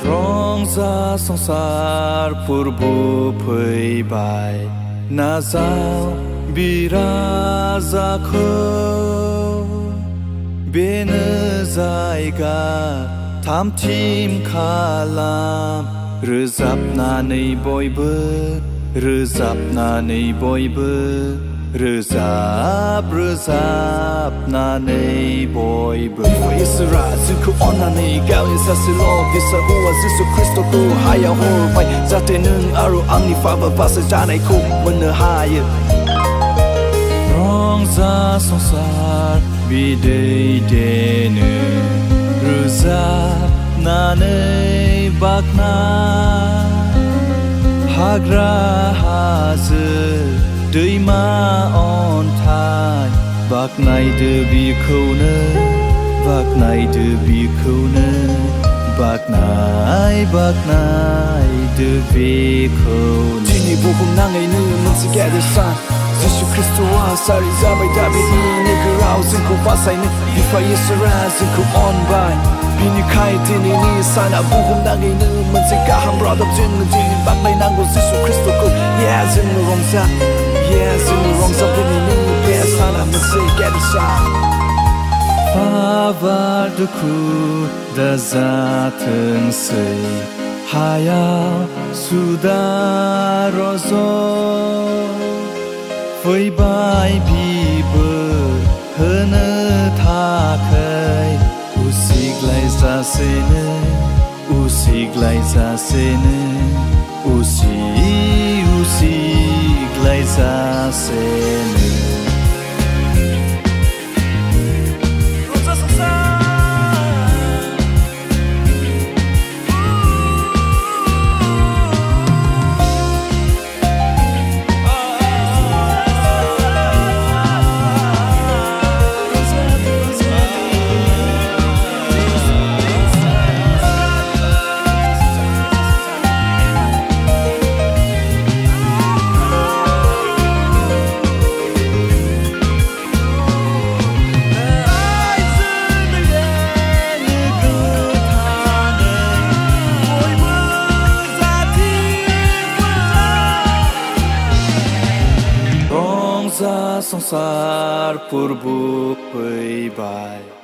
रंजा संसार फोरबो फैबाय नाजाव बिराजाखौ बेनो जायगा थामथिम खालाम रोजाबनानै बयबो रोजाबनानै बयबो इसोरा जोंखौ अननानै गावनि सासेल' फिसा हौवा जिसु ख्रिस्ट'खौ हायाव हरबाय जाहाथे नों आरो आंनि पाप बासायजानायखौ मोननो हायो रंजा संसार बिदै देनो रोजाबनानै बाख्नाय हाग्रा हाजो दैमा अन्थाइ बाख्नायदो बिखौनो बाख्नायदो बेखौनो दिनै बुहुमनाङैनो मोनसे गेदेर सान जिसु ख्रिस्ट'आ सारि जाबाय दा बेनि नोगोराव जोंखौ बासायनो बिफा इसोरा जोंखौ अनबाय बिनिखाय दिनैनि साना बुहुमनाङैनो मोनसे गाहाम रादाब जोङो दिनै बाख्नायनांगौ जिसु ख्रिस्ट'खौ जोङो रंजा दिनैनि बे साना मोनसे गेदेर सान पाबार दुखु दाजाथोंसै हायाव सुदा रज' फैबाय बिबोर होनो थाखाय उसिग्लायजासेनो संसार फोरबो फैबाय